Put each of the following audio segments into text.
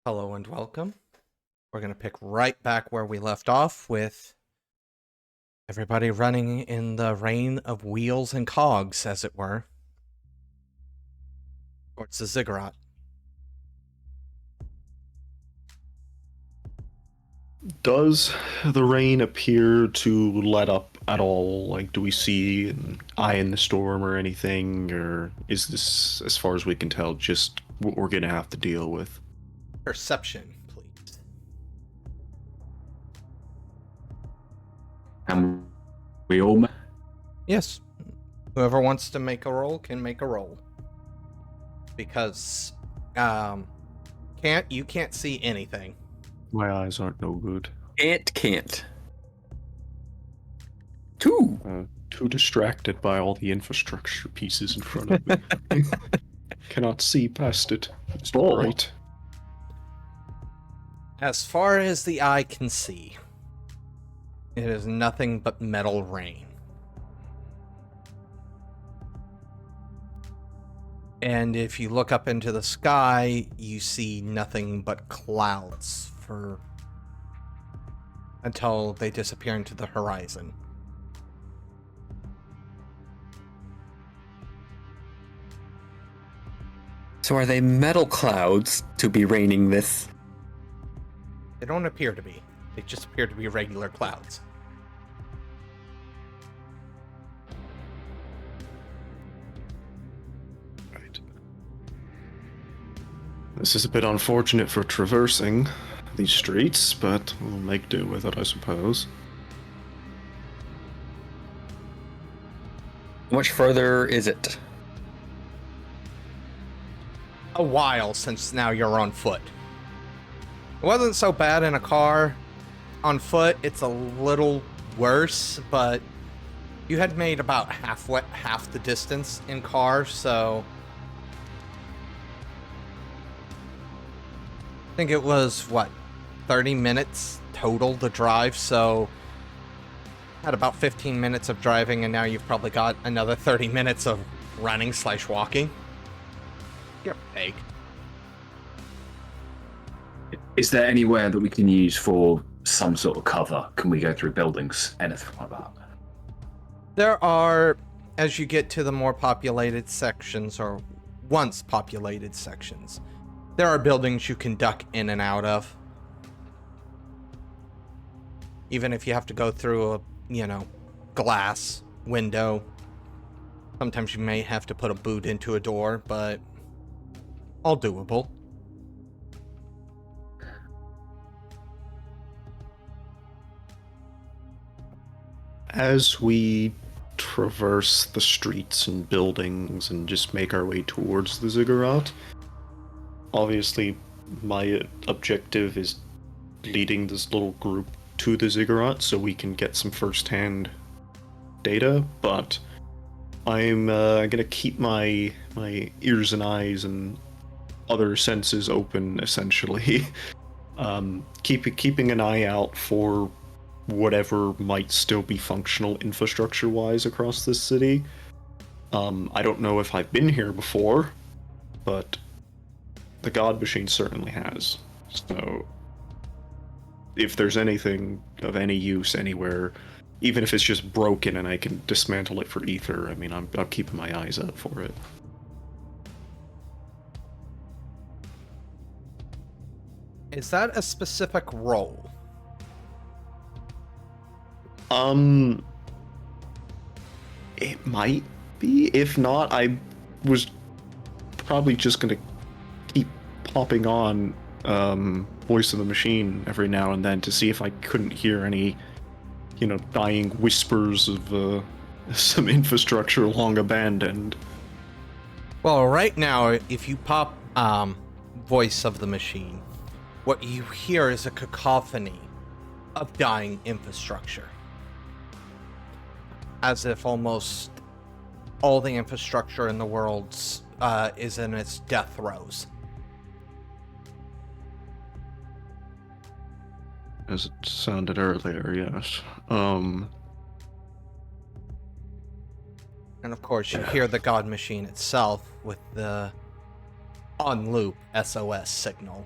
Hello and welcome. We're going to pick right back where we left off with everybody running in the rain of wheels and cogs, as it were, towards the ziggurat. Does the rain appear to let up at all? Like, do we see an eye in the storm or anything? Or is this, as far as we can tell, just what we're going to have to deal with? Perception, please. And we all. Yes. Whoever wants to make a roll can make a roll. Because, you can't see anything. My eyes aren't no good. It can't. Two. Too distracted by all the infrastructure pieces in front of me. Cannot see past it. It's Oh. bright. As far as the eye can see, it is nothing but metal rain. And if you look up into the sky, you see nothing but clouds until they disappear into the horizon. So are they metal clouds to be raining this? They don't appear to be. They just appear to be regular clouds. Right. This is a bit unfortunate for traversing these streets, but we'll make do with it, I suppose. How much further is it? A while since now you're on foot. It wasn't so bad in a car. On foot, it's a little worse, but you had made about half the distance in car, so I think it was 30 minutes total to drive, so had about 15 minutes of driving, and now you've probably got another 30 minutes of running / walking. Give or take. Is there anywhere that we can use for some sort of cover? Can we go through buildings? Anything like that? There are, as you get to the more populated sections, or once populated sections, there are buildings you can duck in and out of. Even if you have to go through a, glass window. Sometimes you may have to put a boot into a door, but all doable. As we traverse the streets and buildings and just make our way towards the ziggurat, obviously my objective is leading this little group to the ziggurat so we can get some first-hand data, but I'm gonna keep my ears and eyes and other senses open, essentially. Keeping an eye out for whatever might still be functional infrastructure-wise across this city. I don't know if I've been here before, but the God Machine certainly has. So if there's anything of any use anywhere, even if it's just broken and I can dismantle it for ether, I mean, I'm keeping my eyes out for it. Is that a specific role? It might be. If not, I was probably just gonna keep popping on Voice of the Machine every now and then to see if I couldn't hear any, dying whispers of some infrastructure long abandoned. Well, right now, if you pop Voice of the Machine, what you hear is a cacophony of dying infrastructure. As if almost all the infrastructure in the world is in its death throes. As it sounded earlier, yes. And of course, you hear the God Machine itself with the on loop SOS signal.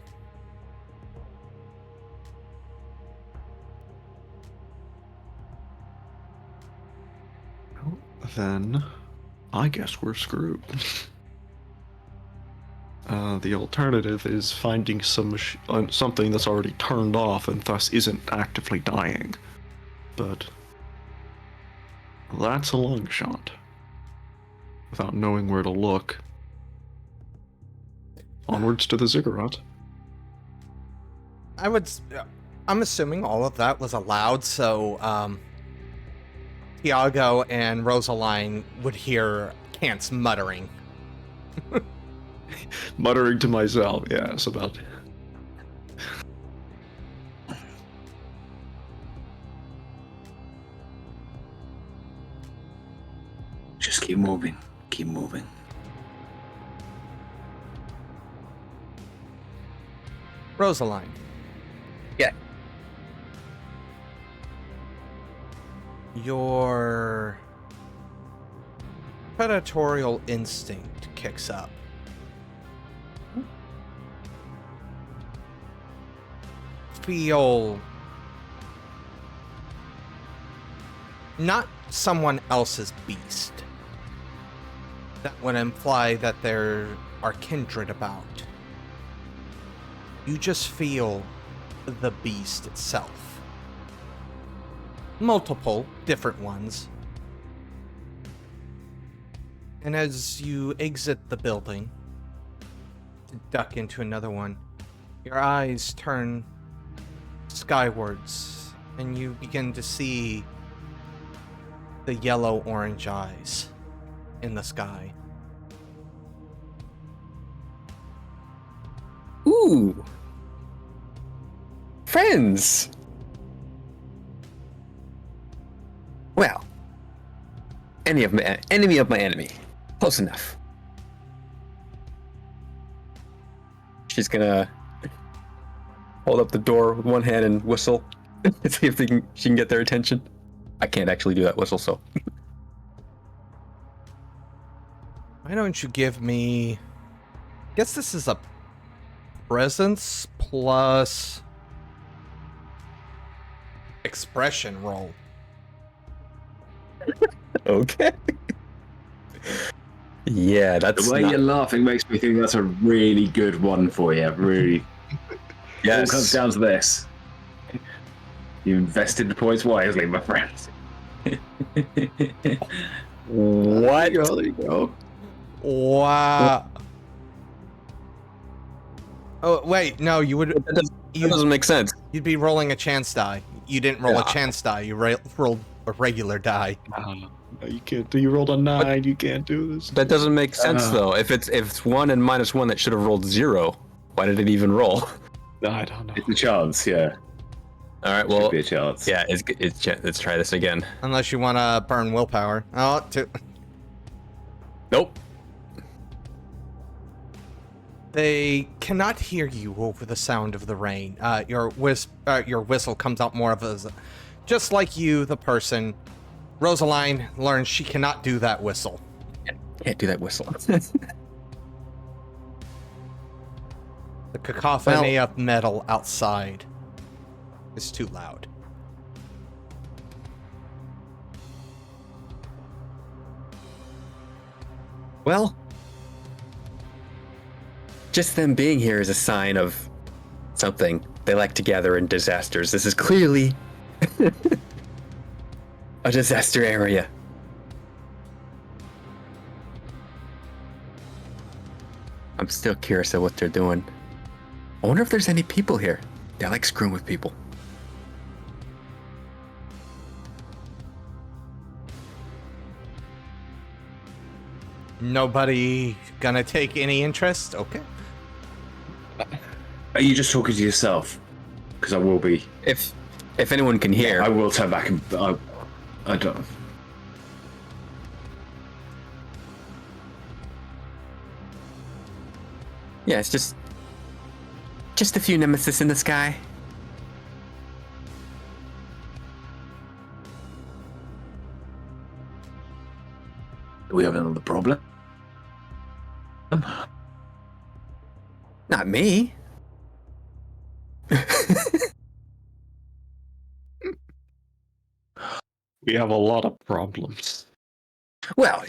then I guess we're screwed. The alternative is finding something that's already turned off and thus isn't actively dying. But that's a long shot. Without knowing where to look. Onwards to the ziggurat. I'm assuming all of that was allowed, so Tiago and Röslein would hear Kant's muttering. Muttering to myself, yes, about... Just keep moving. Keep moving. Röslein. Yeah. Your predatorial instinct kicks up. Feel not someone else's beast. That would imply that there are kindred about. You just feel the beast itself. Multiple different ones. And as you exit the building to duck into another one, your eyes turn skywards and you begin to see the yellow-orange eyes in the sky. Ooh. Friends. Well, enemy of my enemy. Close enough. She's gonna hold up the door with one hand and whistle. See if she can get their attention. I can't actually do that whistle, so. Why don't you give me... I guess this is a presence plus expression roll. Okay. Yeah, that's The way you're laughing makes me think that's a really good one for you. Really. Yes. It all comes down to this. You invested the points wisely, my friend. What? There you go. Wow. Oh, wait, no, you would... That doesn't make sense. You'd be rolling a chance die. You didn't roll Yeah. a chance die, you rolled a regular die. No, you can't do. You rolled a 9. You can't do this. That doesn't make sense though. If it's 1 and -1, that should have rolled 0. Why did it even roll? I don't know. It's a chance, yeah. All right, Could well, be a chance. yeah, let's try this again. Unless you want to burn willpower. Nope. They cannot hear you over the sound of the rain. Your whistle comes out more of as... Just like you, the person, Röslein learns she cannot do that whistle. Can't do that whistle. The cacophony of metal outside is too loud. Well, just them being here is a sign of something. They like to gather in disasters. This is clearly a disaster area. I'm still curious of what they're doing. I wonder if there's any people here. They like screwing with people. Nobody gonna take any interest? Okay. Are you just talking to yourself? Because I will be. If anyone can hear, I will turn back and I don't. yeah, it's just a few nemesis in the sky. Do we have another problem? Not me. We have a lot of problems. Well,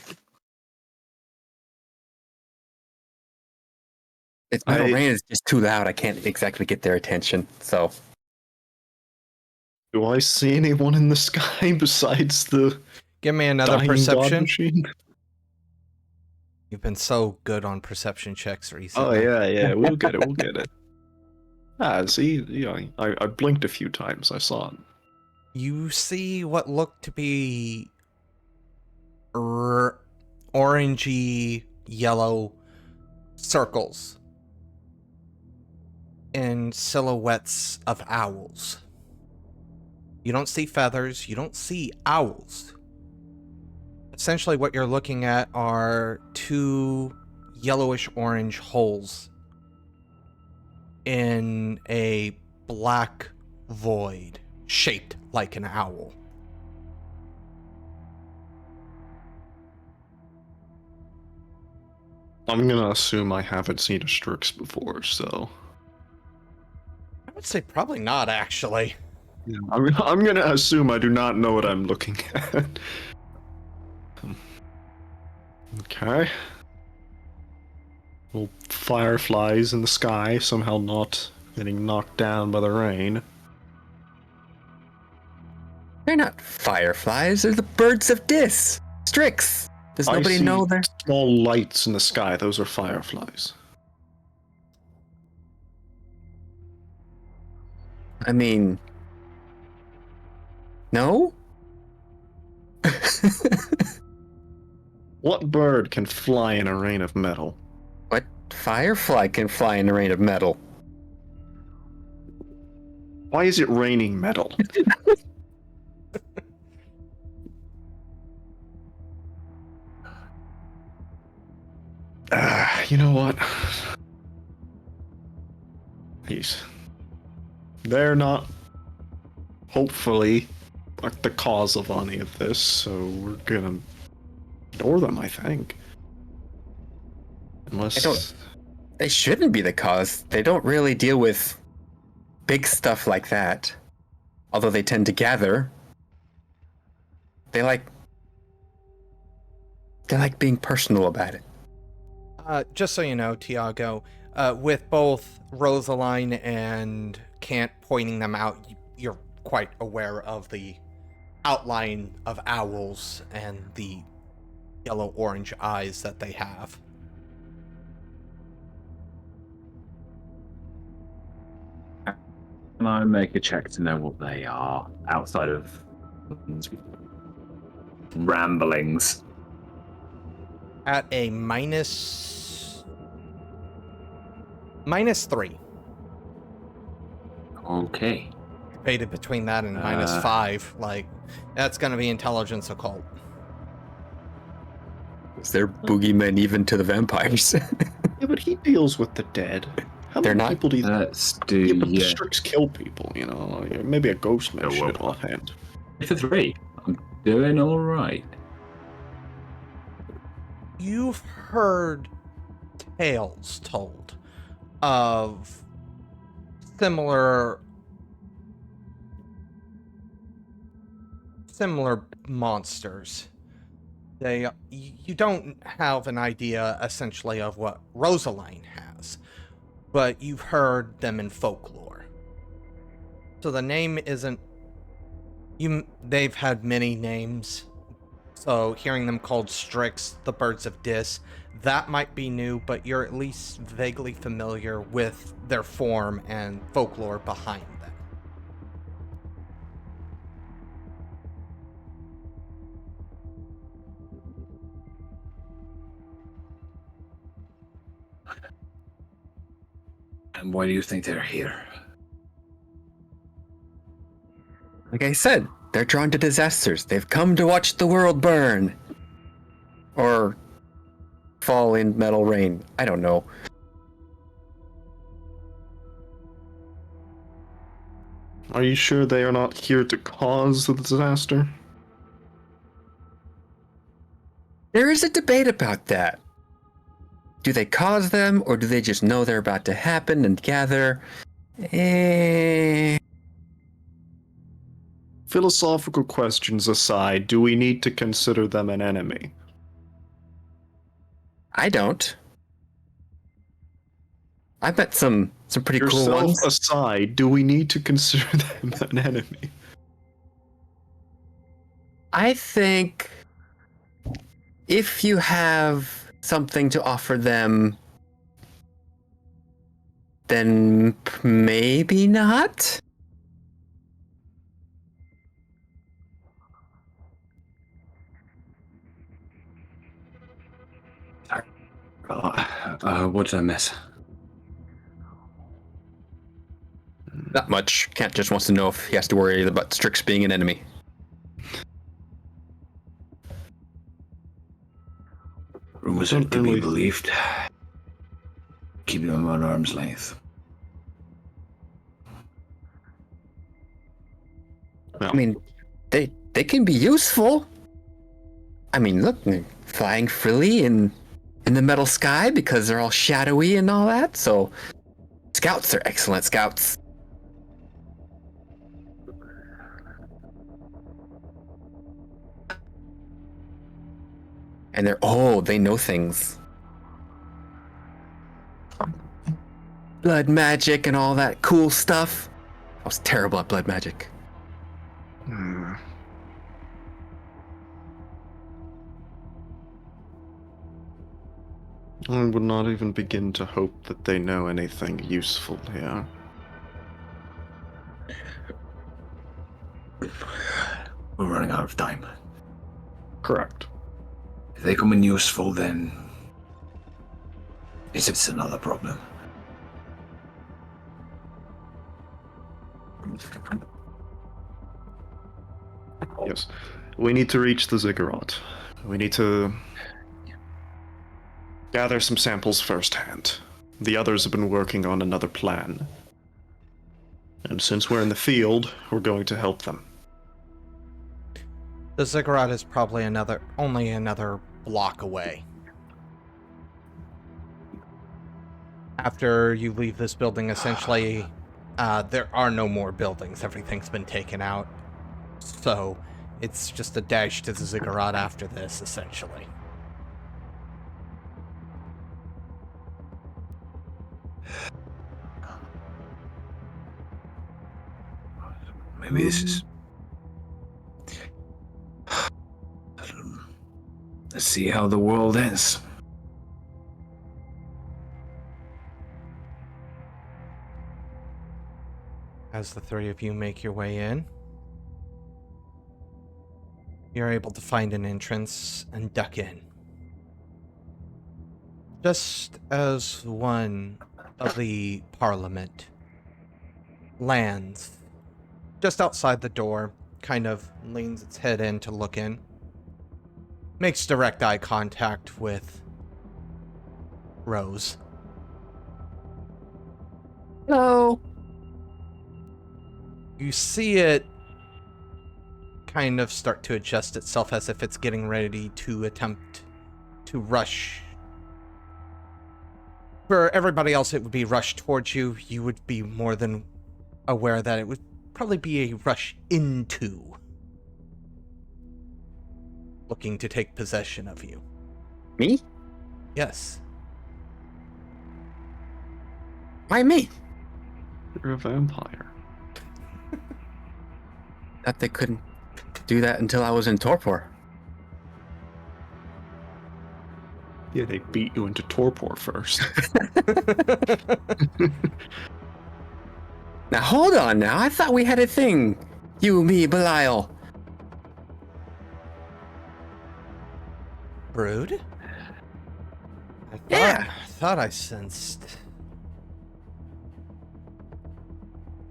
it's metal rain is just too loud. I can't exactly get their attention. So, Do I see anyone in the sky besides the Give me another dying god perception. machine? You've been so good on perception checks Oh recently. yeah, we'll get it, we'll get it. See, yeah, I blinked a few times, I saw it. You see what looked to be orangey yellow circles in silhouettes of owls. You don't see feathers, you don't see owls. Essentially what you're looking at are two yellowish orange holes in a black void shaped like an owl. I'm gonna assume I haven't seen a Strix before, so I would say probably not, actually. yeah, I'm gonna assume I do not know what I'm looking at. Okay. Well, fireflies in the sky, somehow not getting knocked down by the rain. they're not fireflies. They're the birds of Dis. Strix. Does nobody know they're... small lights in the sky, those are fireflies. I mean... No? What bird can fly in a rain of metal? What firefly can fly in a rain of metal? Why is it raining metal? You know what? They're not, hopefully, like the cause of any of this, so we're gonna ignore them, I think. Unless... They shouldn't be the cause. They don't really deal with big stuff like that. Although they tend to gather. They like being personal about it. Just so you know, Tiago, with both Röslein and Kant pointing them out, you're quite aware of the outline of owls and the yellow-orange eyes that they have. Can I make a check to know what they are outside of ramblings? At a minus 3. Okay. Debated between that and minus 5. Like, that's gonna be intelligence occult. Is there boogeymen even to the vampires? Yeah, but he deals with the dead. How They're many not- people do you think? Let's do, Yeah, but the yeah. Strix kill people, you know? Like, maybe a ghost man Oh, well. should offhand. For 3. I'm doing alright. You've heard tales told of similar monsters. You don't have an idea essentially of what Röslein has, but you've heard them in folklore. So the name isn't they've had many names. So hearing them called Strix, the Birds of Dis, that might be new, but you're at least vaguely familiar with their form and folklore behind them. And why do you think they're here? Like I said, they're drawn to disasters. They've come to watch the world burn. Or fall in metal rain. I don't know. Are you sure they are not here to cause the disaster? There is a debate about that. Do they cause them, or do they just know they're about to happen and gather? Philosophical questions aside, do we need to consider them an enemy? I don't. I bet some pretty cool Yourself ones. aside, do we need to consider them an enemy? I think if you have something to offer them, then maybe not. What did I miss? Not much. Kant just wants to know if he has to worry about Strix being an enemy. Rumors Don't are to be really- believed. Keeping them at arm's length. Well, I mean, they can be useful. I mean, look, they're flying freely in the metal sky because they're all shadowy and all that. So, scouts are excellent scouts. And they know things. Blood magic and all that cool stuff. I was terrible at blood magic. I would not even begin to hope that they know anything useful here. We're running out of time. Correct. If they come in useful, then it's another problem. Yes. We need to reach the ziggurat. We need to gather some samples firsthand. The others have been working on another plan. And since we're in the field, we're going to help them. The ziggurat is probably only another block away. After you leave this building, essentially, there are no more buildings. Everything's been taken out. So, it's just a dash to the ziggurat after this, essentially. Maybe this is. Let's see how the world ends. As the three of you make your way in, you're able to find an entrance and duck in. Just as one of the Parliament lands just outside the door, kind of leans its head in to look in, makes direct eye contact with Rose. Hello. You see it kind of start to adjust itself as if it's getting ready to attempt to rush. For everybody else, it would be rush towards you. You would be more than aware that it would probably be a rush into looking to take possession of you. Me? Yes. Why me? You're a vampire. Thought they couldn't do that until I was in torpor. Yeah, they beat you into torpor first. Now hold on now, I thought we had a thing. You, me, Belial. Brood? Yeah. I thought I sensed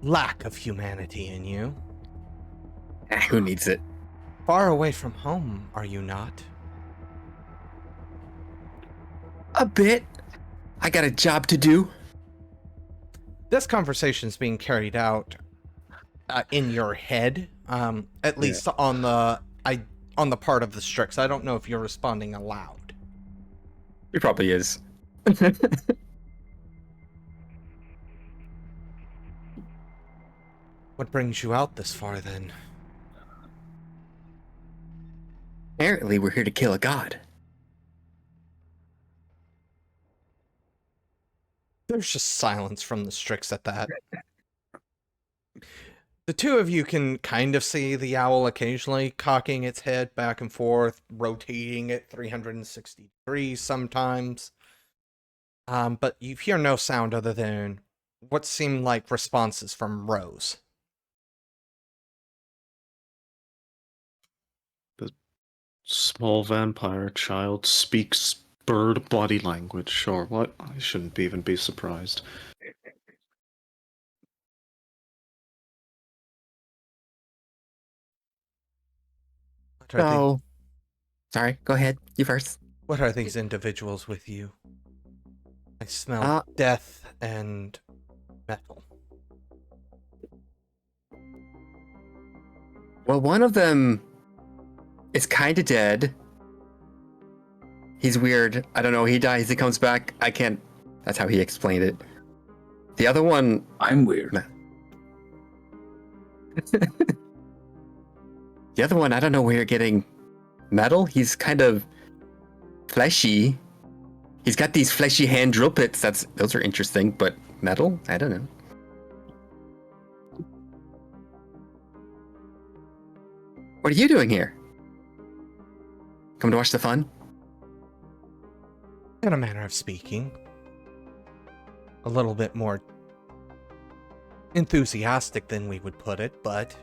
lack of humanity in you. Who needs it? Far away from home, are you not? A bit. I got a job to do. This conversation's being carried out in your head, at least on the part of the Strix. I don't know if you're responding aloud. He probably is. What brings you out this far, then? Apparently, we're here to kill a god. There's just silence from the Strix at that. The two of you can kind of see the owl occasionally cocking its head back and forth, rotating it 360 degrees sometimes. But you hear no sound other than what seem like responses from Rose. The small vampire child speaks bird body language, or what? I shouldn't even be surprised. So, sorry, go ahead. You first. What are these individuals with you? I smell Uh, death and metal. Well, one of them is kind of dead. He's weird. I don't know. He dies. He comes back. I can't. That's how he explained it. The other one. I'm weird. The other one, I don't know where you're getting metal. He's kind of fleshy. He's got these fleshy hand drill pits. Those are interesting, but metal? I don't know. What are you doing here? Come to watch the fun? In a manner of speaking. A little bit more enthusiastic than we would put it, but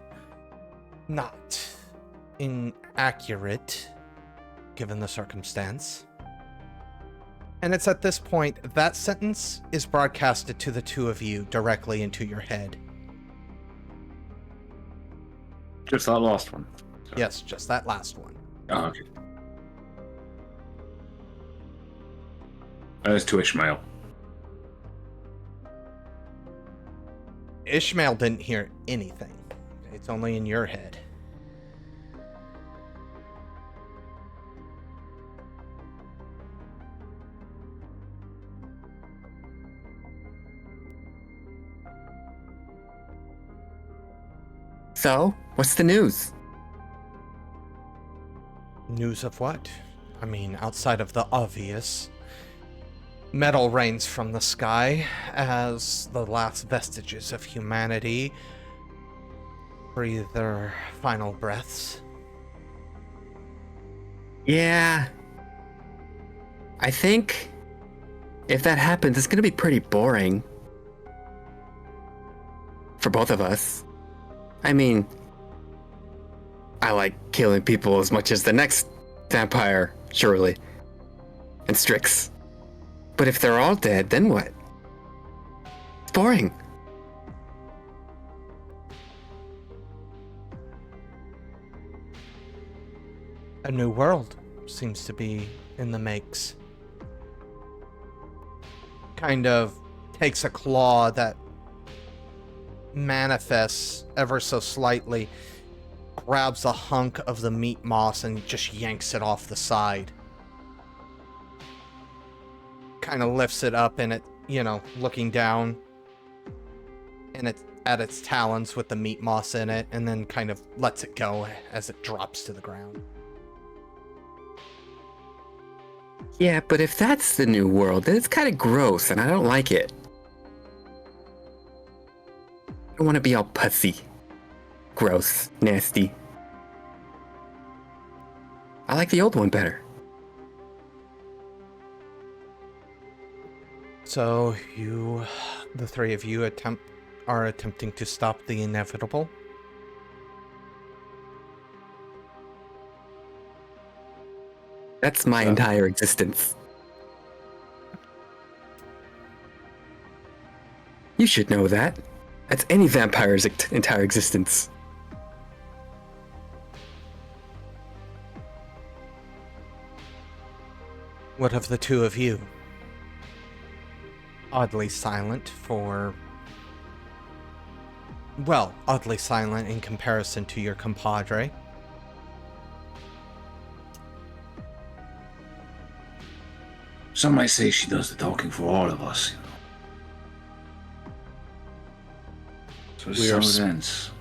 not inaccurate given the circumstance. And it's at this point that sentence is broadcasted to the two of you directly into your head. Just that last one. Yes, just that last one. Oh, okay. It's to Ishmael. Ishmael didn't hear anything. It's only in your head. So, what's the news? News of what? I mean, outside of the obvious. Metal rains from the sky as the last vestiges of humanity breathe their final breaths. Yeah. I think if that happens, it's going to be pretty boring. For both of us. I mean, I like killing people as much as the next vampire, surely. And Strix. But if they're all dead, then what? It's boring. A new world seems to be in the makes. Kind of takes a claw that manifests ever so slightly, grabs a hunk of the meat moss and just yanks it off the side. Kind of lifts it up and it, looking down and it's at its talons with the meat moss in it, and then kind of lets it go as it drops to the ground. Yeah, but if that's the new world, then it's kind of gross and I don't like it. I don't want to be all pussy. Gross. Nasty. I like the old one better. So the three of you are attempting to stop the inevitable? That's my entire existence. You should know that. That's any vampire's entire existence. What of the two of you? Oddly silent oddly silent in comparison to your compadre. Some might say she does the talking for all of us. So We are it ends.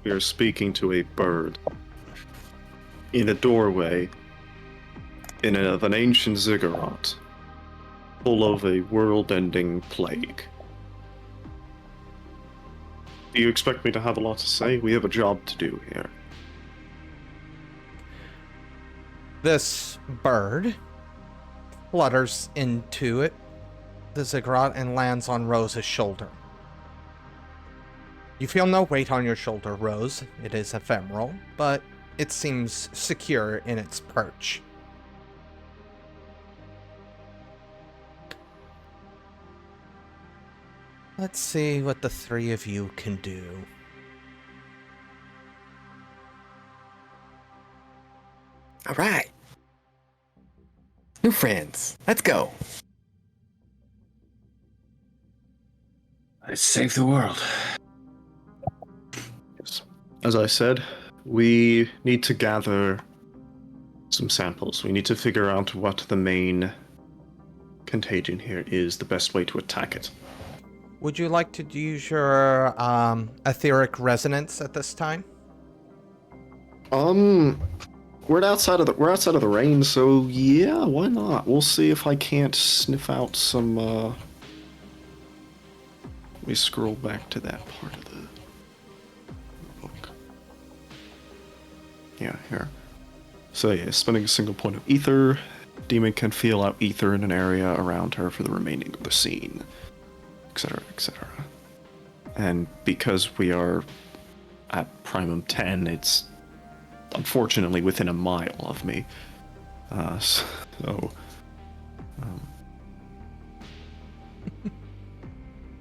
We are speaking to a bird in a doorway of an ancient ziggurat. full of a world-ending plague. Do you expect me to have a lot to say? We have a job to do here. This bird flutters into it, the ziggurat, and lands on Rose's shoulder. You feel no weight on your shoulder, Rose. It is ephemeral, but it seems secure in its perch. Let's see what the three of you can do. All right. New friends. Let's go. Let's save the world. Yes. As I said, we need to gather some samples. We need to figure out what the main contagion here is, the best way to attack it. Would you like to use your etheric resonance at this time? We're outside of the rain, so yeah, why not? We'll see if I can't sniff out some. Let me scroll back to that part of the book. Yeah, here. So yeah, spending a single point of ether, demon can feel out ether in an area around her for the remaining of the scene, etc., etc. And because we are at Primum 10, it's unfortunately within a mile of me.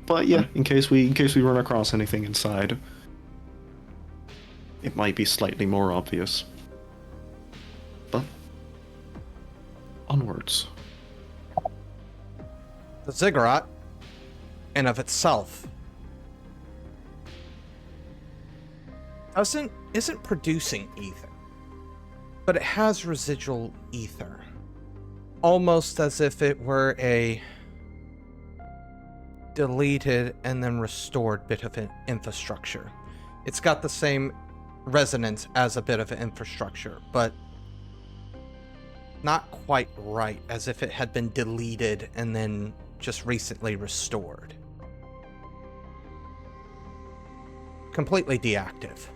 But yeah, in case we run across anything inside, it might be slightly more obvious. But onwards. The ziggurat, in of itself, isn't producing ether, but it has residual ether, almost as if it were a deleted and then restored bit of infrastructure. It's got the same resonance as a bit of infrastructure, but not quite right, as if it had been deleted and then just recently restored. Completely deactive.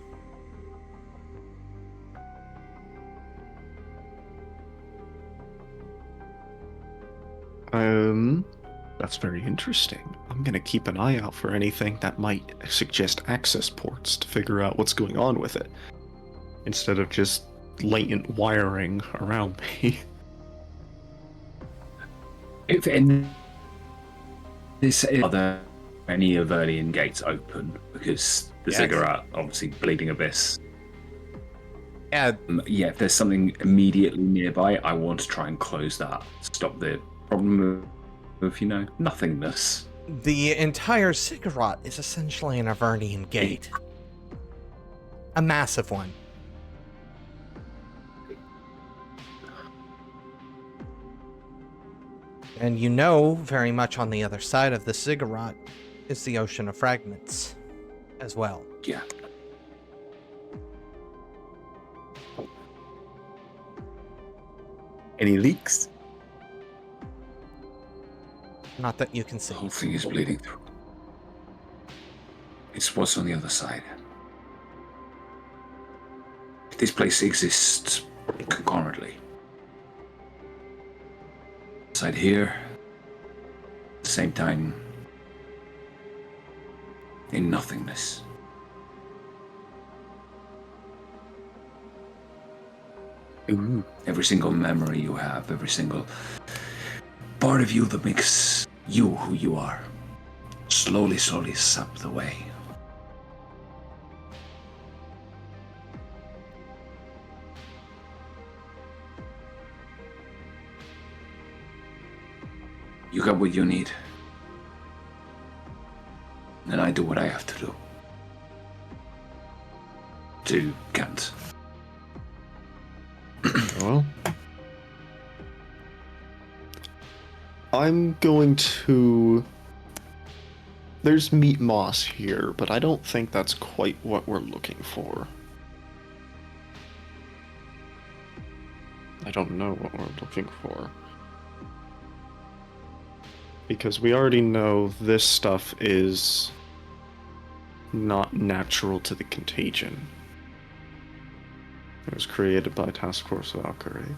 That's very interesting. I'm gonna keep an eye out for anything that might suggest access ports to figure out what's going on with it, instead of just latent wiring around me. If any, are there any Avernian gates open? Because the Yes. ziggurat, obviously bleeding abyss. Yeah, Yeah, if there's something immediately nearby, I want to try and close that. Stop the problem of, nothingness. the entire ziggurat is essentially an Avernian gate. A massive one. And you know very much on the other side of the ziggurat is the Ocean of Fragments as well. Yeah. Any leaks? Not that you can The see. whole thing is bleeding through. It's what's on the other side. This place exists concurrently. Side here, at the same time, in nothingness. Ooh. Every single memory you have, every single part of you that makes you who you are, slowly sapped away. You got what you need. And I do what I have to do. To Kant. Well, I'm going to... There's meat moss here, but I don't think that's quite what we're looking for. I don't know what we're looking for. Because we already know this stuff is not natural to the Contagion. It was created by Task Force Valkyrie.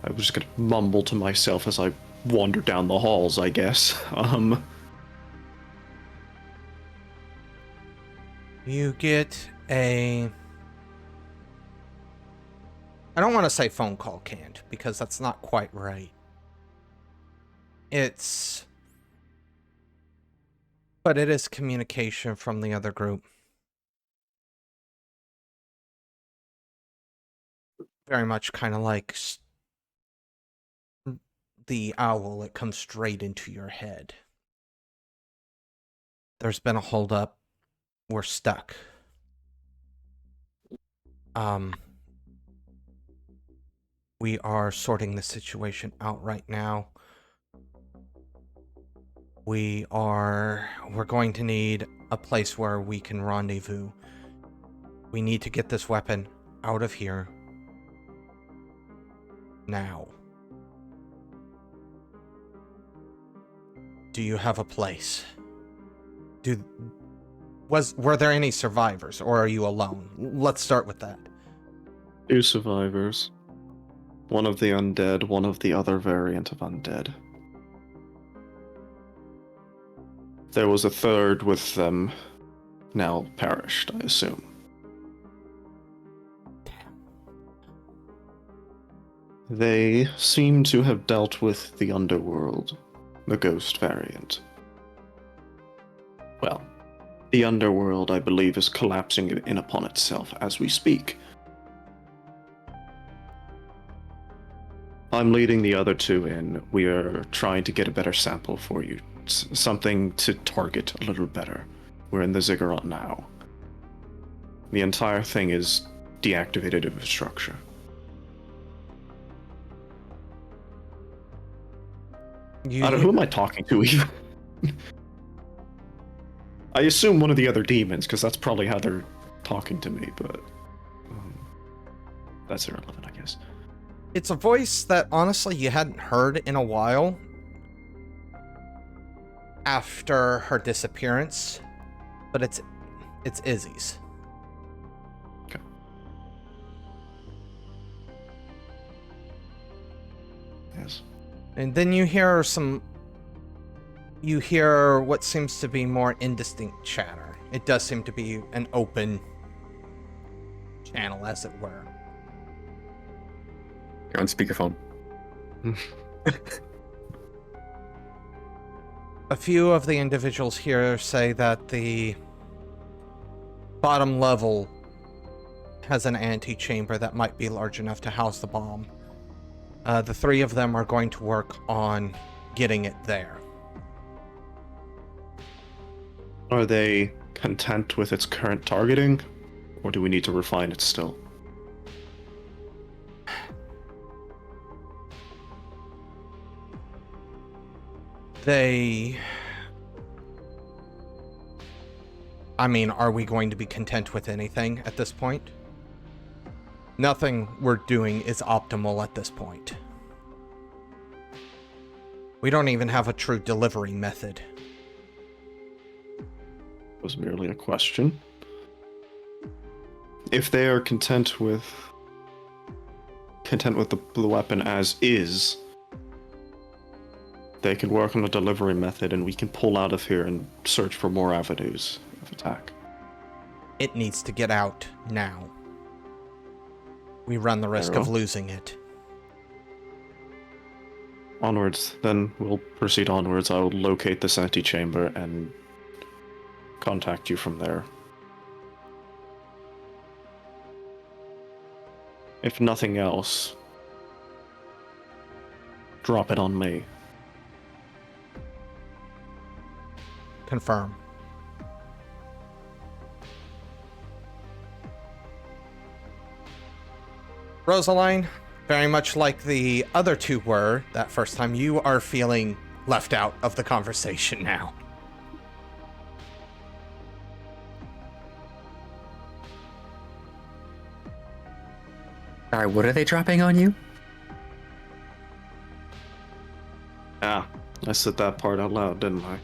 I was just gonna mumble to myself as I wander down the halls, I guess. You get a... I don't want to say phone call, Kant, because that's not quite right. But it is communication from the other group. Very much kind of like the owl, it comes straight into your head. There's been a holdup. We're stuck. We are sorting the situation out right now. We're going to need a place where we can rendezvous. We need to get this weapon out of here now. Do you have a place? Were there any survivors, or are you alone? Let's start with that. 2 survivors. One of the undead, one of the other variant of undead. There was a third with them, now perished, I assume. They seem to have dealt with the underworld, the ghost variant. Well, the underworld, I believe, is collapsing in upon itself as we speak. I'm leading the other 2 in. We are trying to get a better sample for you. Something to target a little better. We're in the ziggurat now. The entire thing is deactivated infrastructure. Who am I talking to even? I assume one of the other demons, because that's probably how they're talking to me, but that's irrelevant, I guess. It's a voice that, honestly, you hadn't heard in a while after her disappearance, but it's Izzy's. Okay. Yes. And then you hear what seems to be more indistinct chatter. It does seem to be an open channel, as it were. You're on speakerphone. A few of the individuals here say that the bottom level has an antechamber that might be large enough to house the bomb. The 3 of them are going to work on getting it there. Are they content with its current targeting, or do we need to refine it still? Are we going to be content with anything at this point? Nothing we're doing is optimal at this point. We don't even have a true delivery method. It was merely a question. If they are content with the weapon as is, they can work on a delivery method and we can pull out of here and search for more avenues of attack. It needs to get out now. We run the risk of losing it. Onwards, then we'll proceed onwards. I will locate this antechamber and contact you from there. If nothing else, drop it on me. Confirm. Röslein, very much like the other 2 were that first time, you are feeling left out of the conversation now. Sorry, what are they dropping on you? I said that part out loud, didn't I?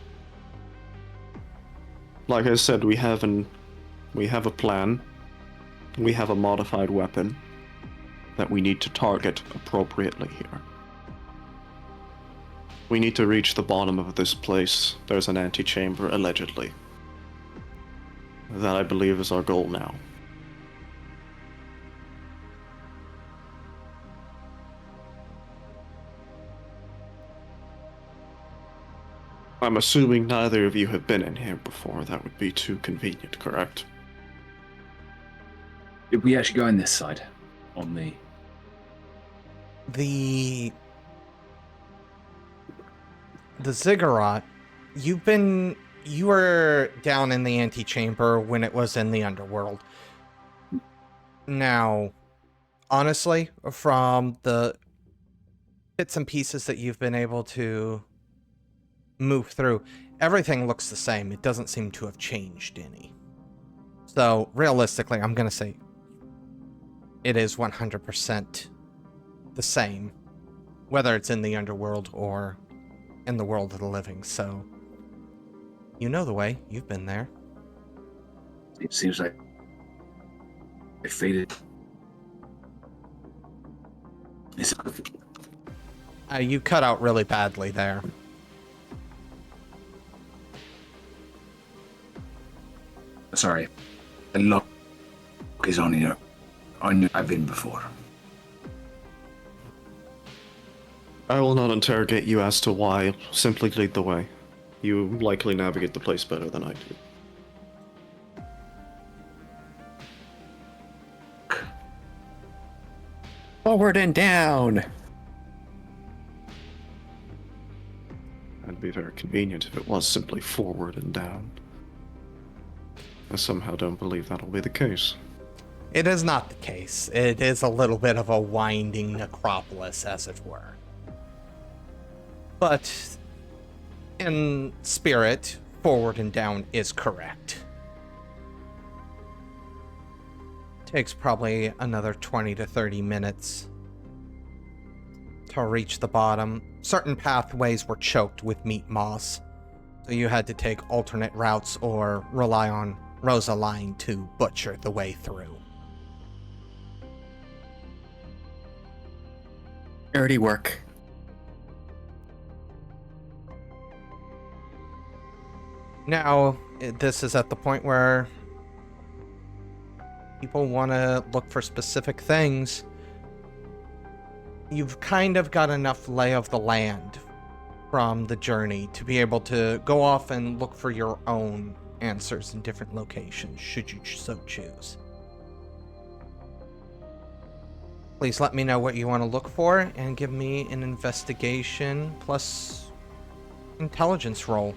Like I said, we have a plan. We have a modified weapon that we need to target appropriately here. We need to reach the bottom of this place. There's an antechamber, allegedly. That, I believe, is our goal now. I'm assuming neither of you have been in here before. That would be too convenient, correct? Did we actually go in this side? On the... The ziggurat, you were down in the antechamber when it was in the underworld. Now, honestly, from the bits and pieces that you've been able to move through, everything looks the same. It doesn't seem to have changed any. So, realistically, I'm going to say it is 100% the same, whether it's in the underworld or in the world of the living. So, you know the way. You've been there. It seems like it faded. You cut out really badly there. Sorry. The lock is on here. I knew I've been before. I will not interrogate you as to why. Simply lead the way. You likely navigate the place better than I do. Forward and down. That'd be very convenient if it was simply forward and down. I somehow don't believe that'll be the case. It is not the case. It is a little bit of a winding necropolis, as it were. But in spirit, forward and down is correct. Takes probably another 20 to 30 minutes to reach the bottom. Certain pathways were choked with meat moss, so you had to take alternate routes or rely on Röslein to butcher the way through. Dirty work. Now, this is at the point where people want to look for specific things. You've kind of got enough lay of the land from the journey to be able to go off and look for your own answers in different locations, should you so choose. Please let me know what you want to look for and give me an investigation plus intelligence roll.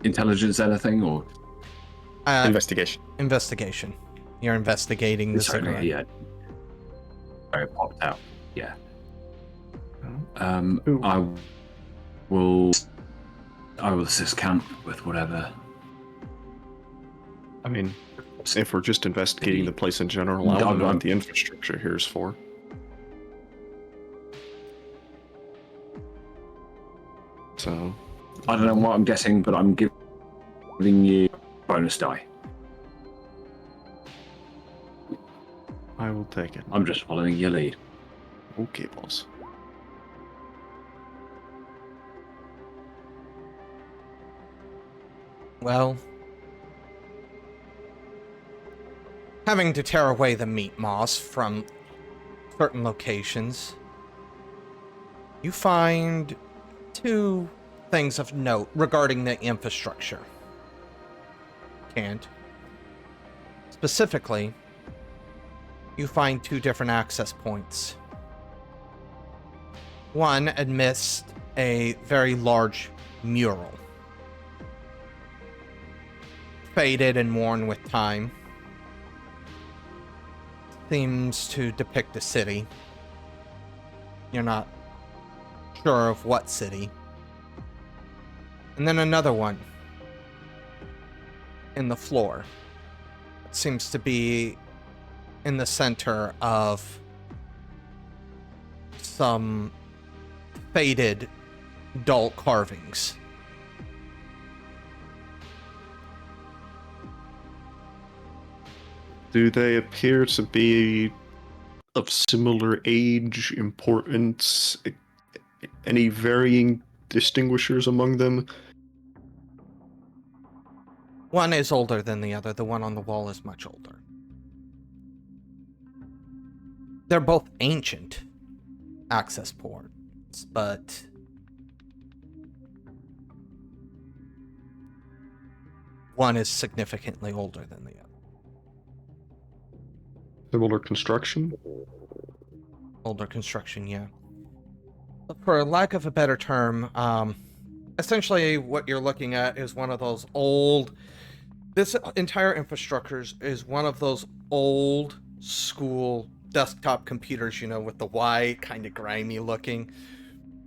Intelligence anything or Investigation. Investigation. You're investigating the cigarette. Yeah. Sorry, it popped out. Yeah. Ooh. I will assist Kant with whatever. I mean, if we're just investigating the place in general, I don't know what the infrastructure here is for. So, I don't know what I'm guessing, but I'm giving you bonus die. I will take it. I'm just following your lead. Okay, boss. Well, having to tear away the meat moss from certain locations, you find two things of note regarding the infrastructure. Kant. Specifically, you find two different access points. One amidst a very large mural, faded and worn with time. Seems to depict a city. You're not sure of what city. And then another one in the floor. It seems to be in the center of some faded, dull carvings. Do they appear to be of similar age, importance, any varying distinguishers among them? One is older than the other. The one on the wall is much older. They're both ancient access ports, but one is significantly older than the other. Similar construction? Older construction, yeah. For lack of a better term, essentially what you're looking at is one of those old... This entire infrastructure is one of those old school desktop computers, you know, with the white, kind of grimy looking.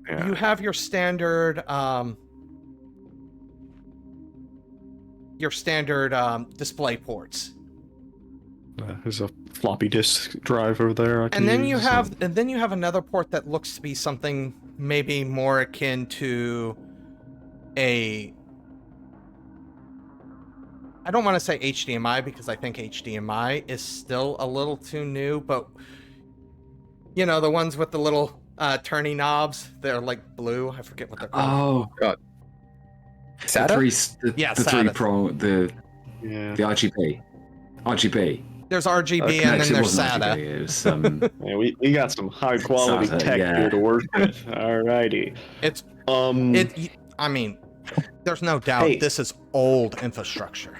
Yeah. You have your standard display ports. There's a floppy disk drive over there. And then you have another port that looks to be something maybe more akin to a... I don't want to say HDMI because I think HDMI is still a little too new, but you know, the ones with the little turning knobs, they're like blue. I forget what they're called. Oh god. The SATA? the RGB. RGB. There's RGB and then there's SATA. RGB, it was, Yeah, we got some high quality SATA, tech yeah. here to work with. Alrighty. I mean, there's no doubt Hey. this is old infrastructure.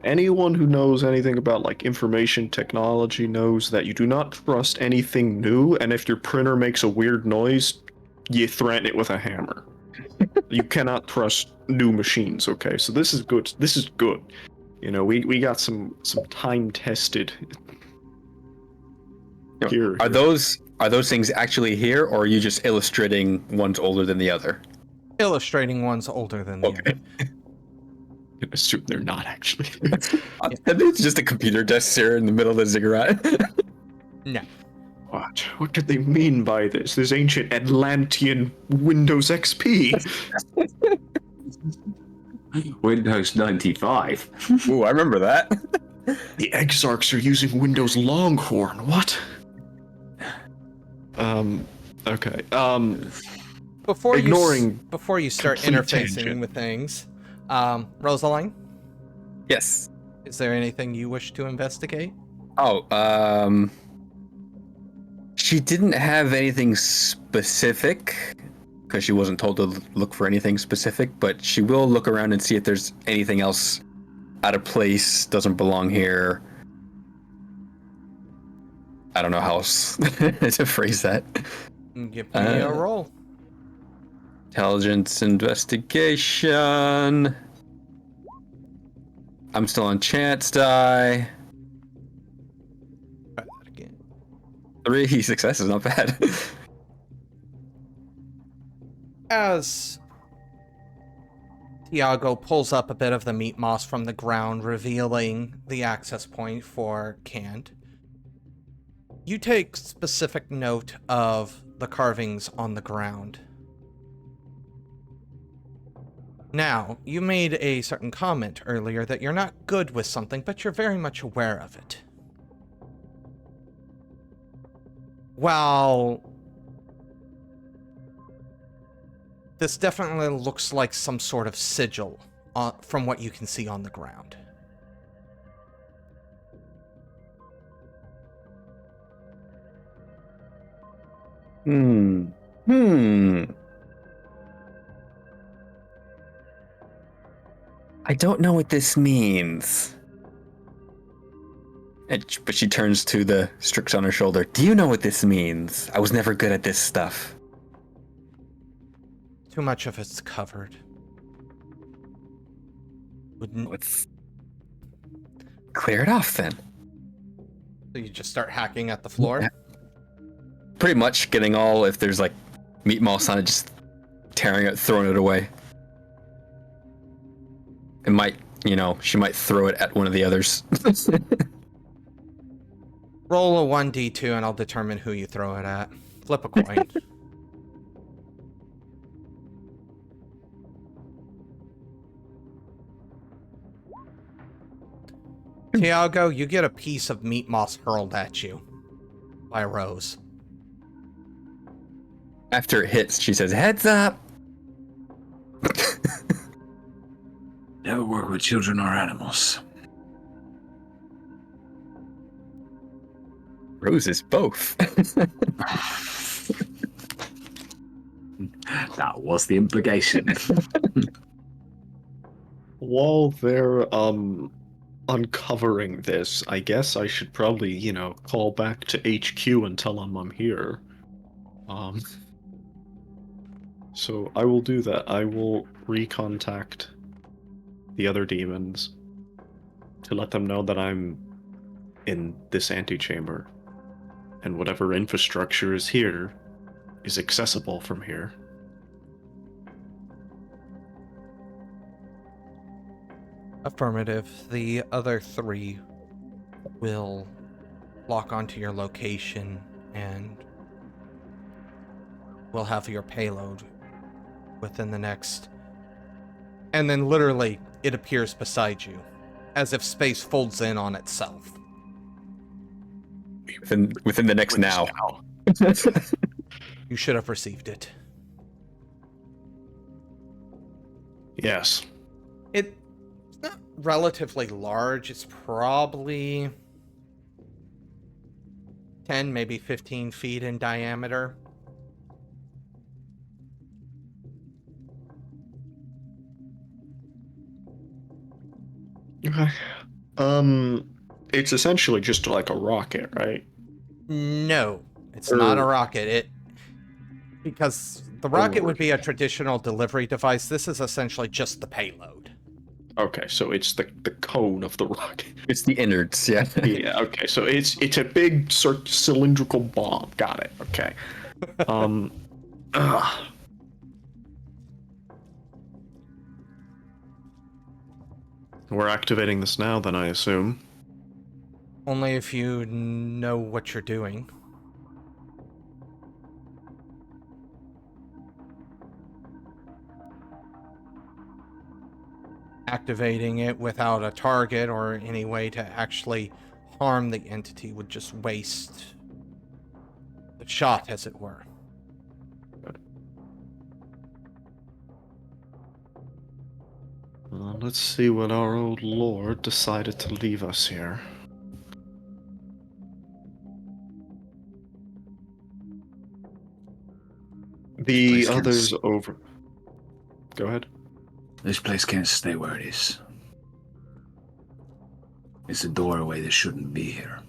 Anyone who knows anything about like information technology knows that you do not trust anything new, and if your printer makes a weird noise, you threaten it with a hammer. You cannot trust new machines, okay? So this is good. This is good. You know, we got some time tested. Here. Are those things actually here, or are you just illustrating one's older than the other? Illustrating one's older than the Okay. other. I assume they're not actually. It's just a computer desk here in the middle of the ziggurat. No. What did they mean by this? This ancient Atlantean Windows XP. Windows 95. Ooh, I remember that. The Exarchs are using Windows Longhorn. What? Okay. Before you start complete interfacing tangent. with things, Röslein, Yes. is there anything you wish to investigate? Oh, she didn't have anything specific because she wasn't told to look for anything specific, but she will look around and see if there's anything else out of place, doesn't belong here. I don't know how else to phrase that. Give me a roll. Intelligence investigation. I'm still on chance die. Try that again. 3 successes, not bad. As Tiago pulls up a bit of the meat moss from the ground, revealing the access point for Kant, you take specific note of the carvings on the ground. Now, you made a certain comment earlier that you're not good with something, but you're very much aware of it. While this definitely looks like some sort of sigil from what you can see on the ground. I don't know what this means. But she turns to the Strix on her shoulder. Do you know what this means? I was never good at this stuff. Too much of it's covered. Wouldn't... Let's clear it off then. So you just start hacking at the floor? Yeah. Pretty much getting all, if there's like meat moss on it, just tearing it, throwing it away. It might, she might throw it at one of the others. Roll a 1d2 and I'll determine who you throw it at. Flip a coin. Tiago, you get a piece of meat moss hurled at you by Rose. After it hits, she says, "Heads up!" Never work with children or animals. Rose is both. That was the implication. While they're uncovering this, I guess I should probably, call back to HQ and tell them I'm here. So I will do that. I will recontact the other demons to let them know that I'm in this antechamber, and whatever infrastructure is here is accessible from here. Affirmative. The other three will lock onto your location and will have your payload within the next... And then literally, it appears beside you, as if space folds in on itself. Within the next now. You should have received it. Yes. It's not relatively large. It's probably 10, maybe 15 feet in diameter. Okay. It's essentially just like a rocket, right? No, it's not a rocket. Because the rocket would be a traditional delivery device. This is essentially just the payload. Okay, so it's the cone of the rocket. It's the innards, yeah. Yeah, okay, so it's a big cylindrical bomb. Got it. Okay. We're activating this now, then, I assume. Only if you know what you're doing. Activating it without a target or any way to actually harm the entity would just waste the shot, as it were. Let's see what our old lord decided to leave us here. The others over. Go ahead. This place can't stay where it is. It's a doorway that shouldn't be here.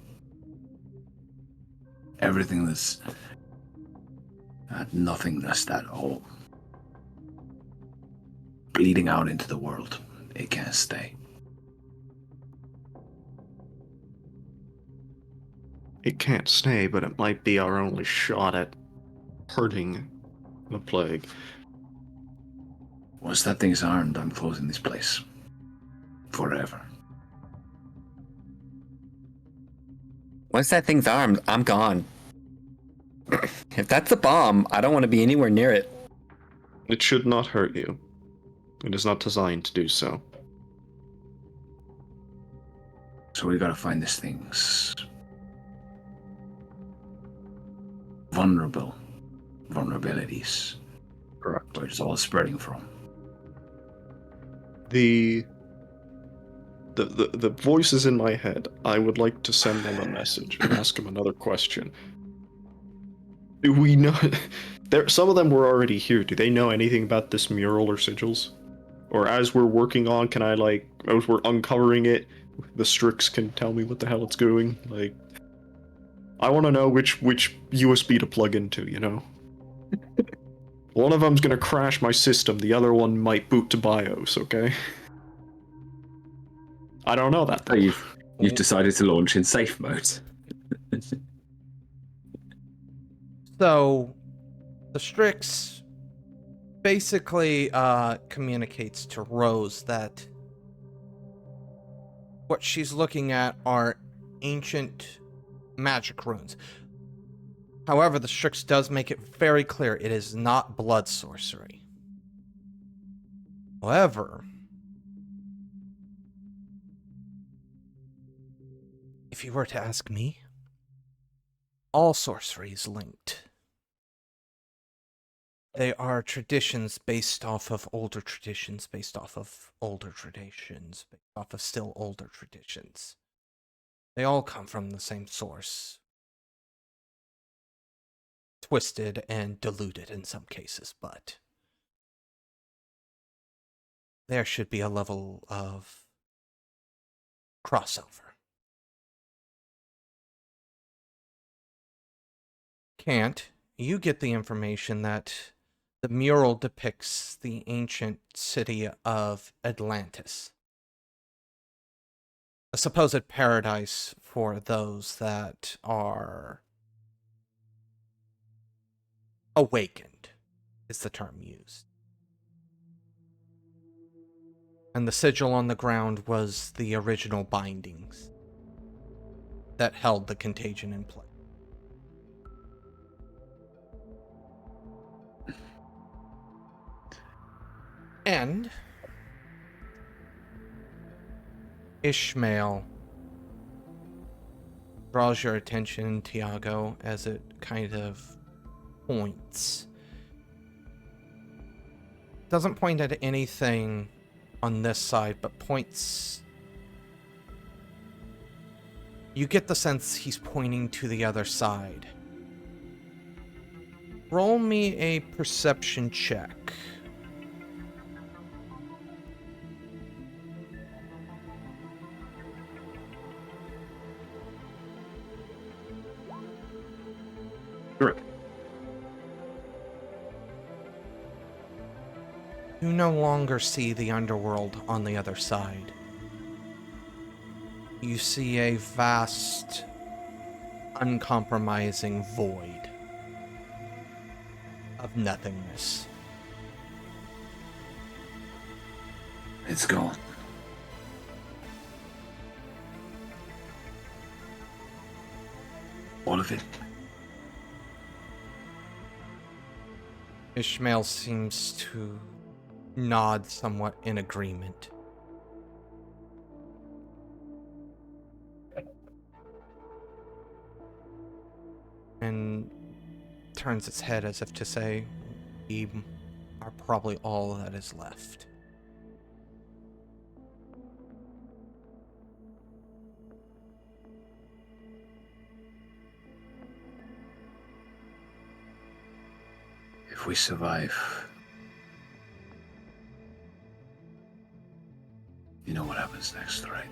Everything that's nothingness, that all bleeding out into the world, it can't stay. It can't stay, but it might be our only shot at hurting the plague. Once that thing's armed, I'm closing this place. Forever. Once that thing's armed, I'm gone. If that's a bomb, I don't want to be anywhere near it. It should not hurt you. It is not designed to do so. So we gotta find this thing's vulnerabilities. Correct. Where it's all spreading from. The voices in my head, I would like to send them a message and ask them another question. Do we know... Some of them were already here. Do they know anything about this mural or sigils? Or as we're working on, can I, as we're uncovering it, the Strix can tell me what the hell it's doing? I want to know which USB to plug into, One of them's gonna crash my system, the other one might boot to BIOS, okay? I don't know that, though. You've decided to launch in safe mode. So, the Strix basically communicates to Rose that what she's looking at are ancient magic runes. However, the Strix does make it very clear it is not blood sorcery. However, if you were to ask me, all sorcery is linked. They are traditions based off of older traditions, based off of older traditions, based off of still older traditions. They all come from the same source. Twisted and diluted in some cases, but there should be a level of crossover. Kant, you get the information that the mural depicts the ancient city of Atlantis, a supposed paradise for those that are awakened, is the term used. And the sigil on the ground was the original bindings that held the contagion in place. And Ishmael draws your attention, Tiago, as it kind of points. Doesn't point at anything on this side, but points. You get the sense he's pointing to the other side. Roll me a perception check. Correct. You no longer see the underworld on the other side. You see a vast, uncompromising void of nothingness. It's gone. All of it. Ishmael seems to nod somewhat in agreement. And turns its head as if to say, we are probably all that is left. If we survive, you know what happens next, right?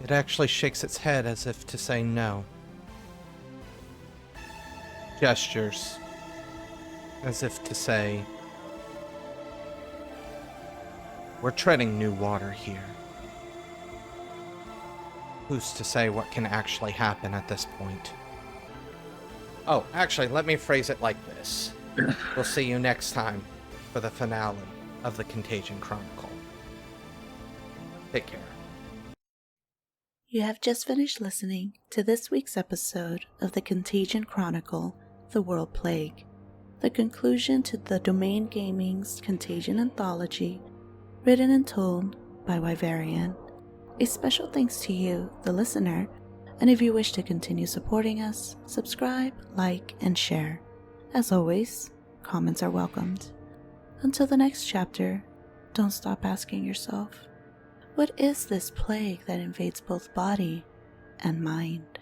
It actually shakes its head as if to say no. Gestures, as if to say, we're treading new water here. Who's to say what can actually happen at this point? Oh, actually, let me phrase it like this. We'll see you next time for the finale of the Contagion Chronicle. Take care. You have just finished listening to this week's episode of the Contagion Chronicle, The World Plague, the conclusion to the Domain Gaming's Contagion Anthology, written and told by Wyverian. A special thanks to you, the listener, and if you wish to continue supporting us, subscribe, like, and share. As always, comments are welcomed. Until the next chapter, don't stop asking yourself, what is this plague that invades both body and mind?